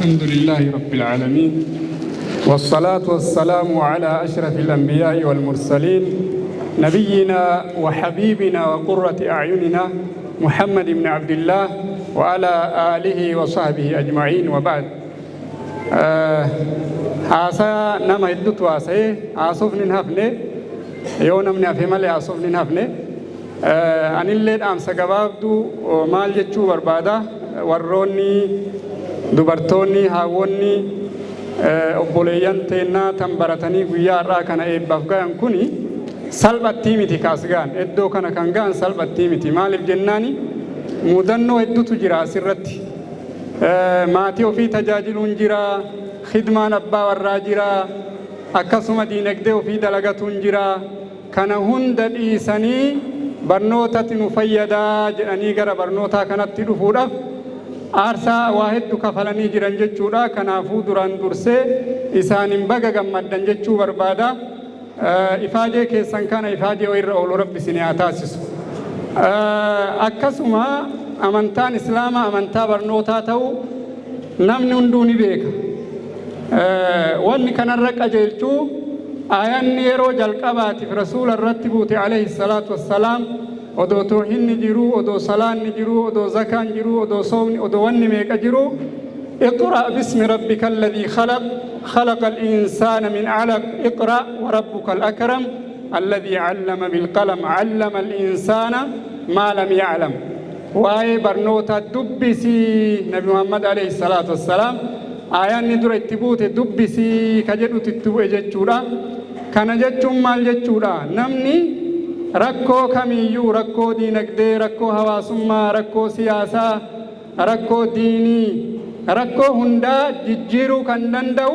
الحمد لله رب العالمين والصلاة والسلام على أشرف الأنبياء والمرسلين نبينا وحبيبنا وقرة أعيننا محمد بن عبد الله وعلى آله وصحبه أجمعين وبعد عاسا نما يدت واسه عاصف نهفنه يوم من أفهم لي عاصف نهفنه أن الليل أمس جوابدو مال جتشو بربادا وروني دبرتوني هاوني أبوليان تنا تنبرتني ويا راكنا إبفقان كوني سلب التيمتي كاسجان إدو كنا كانجان سلب التيمتي مال الجناني مدنو إدو تجرا سرتي ماتيو في تجاجلون جرا خدمان أبا والراجرا أكسم دينك ديو في دلغتون جرا كان هند إيساني برنوتة نفيدا جراني غرا برنوتا كانت تدفورف أرسا واحد كفلني جران جتشورا كنافو دران درسي إسان بغا غمدن جتشو بربادا إفاجة كيسان كان إفاجة وير أولو رب سنياتاسس أكسما أمانتان إسلام أمانتا برنوتا تو نمن اندوني بيك واني كان الرقا جيلشو آيان نيرو جلقبات في رسول الرتبوت عليه الصلاة والسلام ودو توحين نجرو ودو صلاة نجرو ودو زكاة نجرو ودو صوم ودو وني ميك جرو اقرأ باسم ربك الذي خلق الإنسان من علق اقرأ وربك الأكرم الذي علم بالقلم علم الإنسان ما لم يعلم وآي برنوتا دبسي نبي محمد عليه الصلاة والسلام آيان ندر اتبوت دبسي كجدو تتبو جتشورا كان جتشم مال جتشورا نمني ركو كميو ركو دينك دي ركو هواسما ركو سياسة ركو ديني ركو هندا ججيرو كندندو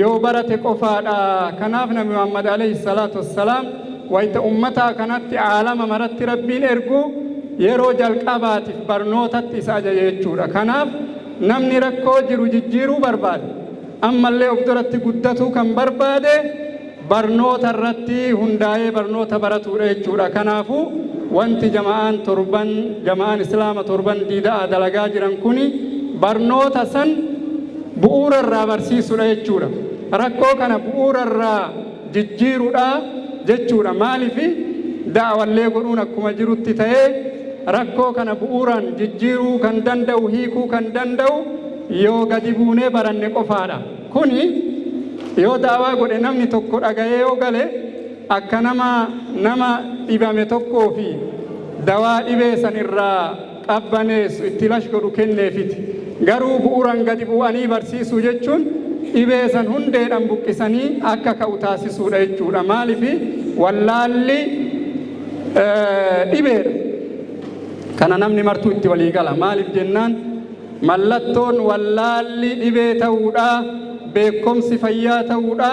يو برتك أفادا كناف نبي محمد عليه الصلاة والسلام ويت أمتا كانت عالم مرت ربين إرقو يرو جلقبات برنوتت إساجة يجورا كناف نمني ركو جرو ججيرو برباد أما اللي أبدرت قدتو كان برباد برنوتا الرتي هنداي برنوتا براتو ريجورا كنافو وانت جماعان إسلام تربان ديدا دلقا جران كوني برنوتا سن بؤور الرا برسيسو ريجورا ركو كان بؤور الرا ججيرو دا ججورا مالي في دعوة اللي قلونا كما جرو تتاي ركو كان بؤوران ججيرو كان دندو هيكو كان دندو يو قدبوني بران قفادا كوني yoo daawaa godhe namni tokko dhaga'ee yoo gale akka nama dhibame tokkoo fi dawaa dhibee san irraa qabbaneessu itti lash godhu kenneefiti garuu bu'uuraan gadi bu'anii barsiisuu jechuun dhibee san hundeedhaan buqqisanii akka ka'u taasisuudha jechuudha maaliifi wallaalli dhibeedha kana namni martuu itti walii gala maaliif jennaan mallattoon wallaalli dhibee ta'uudha beekumsi fayyaa ta'uudha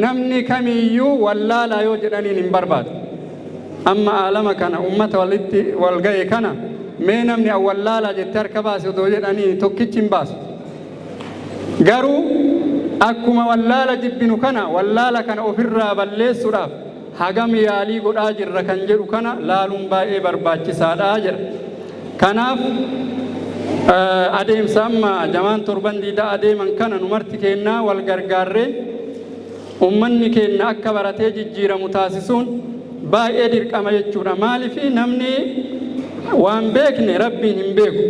namni kamiyyuu wallaalaa yoo jedhaniin hin barbaadu amma aalama kana ummata walitti walga'e kana mee namni wallaalaa jettee harka baase odoo jedhanii tokkichi hin baasu garuu akkuma wallaala jibbinu kana wallaala kana ofirraa balleessuudhaaf hagam yaalii godhaa jirra kan jedhu kana laaluun baay'ee barbaachisaadha jedha kanaaf adeemsa amma jamaan torban diida adeeman kana numarti kennaa wal gargaarree ummanni kenna akka baratee jijjiiramu taasisuun baay'ee dirqama jechuudha maaliifi namni waan beekne rabbiin hin beeku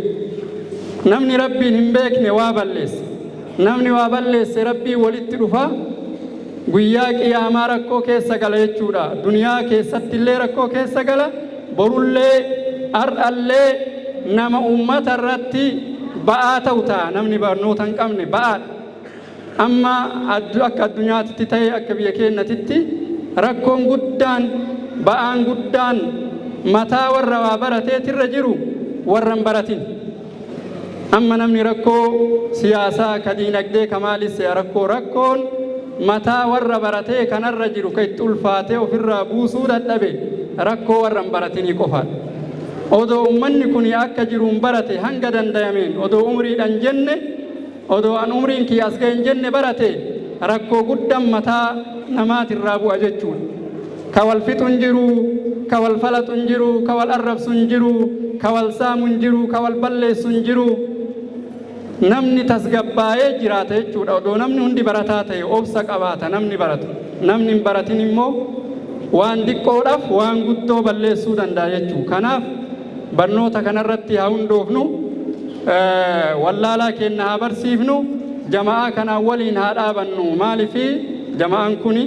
namni rabbiin hin beekne waa balleessa namni waa balleesse rabbii walitti dhufa guyyaa qiyaamaa rakkoo keessa gala jechuudha duniyaa keessatti illee rakkoo keessa gala borullee ardallee nama ummata irratti ba'aa ta'u ta'a namni barnoota hin qabne ba'aadha amma akka addunyaatti ta'ee akka biyya keenyatti rakkoon guddaan ba'aan guddaan mataa warra waa barateetirra jiru warra hin baratin amma namni rakkoo siyaasaa ka diinagdee ka maalis rakkoon mataa warra baratee kanarra jiru ka itti ulfaatee ofirraa buusuu dadhabe rakkoo warra hin baratinii qofaadha odoo ummanni kun akka jiruun barate hanga dandayameen odoo umriidhaan jenne odoo an umriin kiyya as ga'een jenne barate rakkoo guddaan mataa namaatirraa bu'a jechuudha ka wal fixuun jiru ka wal falaxuun jiru ka wal arrabsuun jiru ka wal saamuun jiru ka wal balleessuun jiru namni tasgabbaa'ee jiraata jechuudha. Odoo namni hundi barataa ta'e obsa qabaata namni baratu. Namni hin baratin immoo waan xiqqoodhaaf waan guddoo balleessuu danda'a jechuudha. Kanaaf barnoota kanarratti haa hundoofnu, wallaalaa keenya haa barsiifnu, jama'aa kanaan waliin haa dhaabannu. Maaliifi jama'aan kuni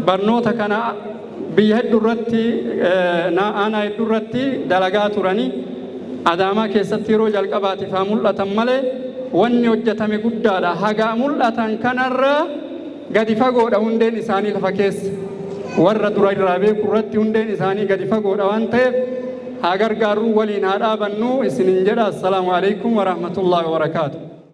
barnoota kana biyya hedduurratti aanaa hedduurratti dalagaa turanii Adaamaa keessatti yeroo jalqabaatiif haa mul'atan malee wanni hojjetame guddaadha. Hagaa mul'atan kanarra gadi fagoodha hundeen isaanii lafa keessa. Warra dura irraa beeku irratti hundeen isaanii gadi fagoodha waan ta'eef haa gargaarru, waliin haa dhaabannu isiniin jedha. Assalaamu alaikum wa rahmatullahi wa barakaatuh.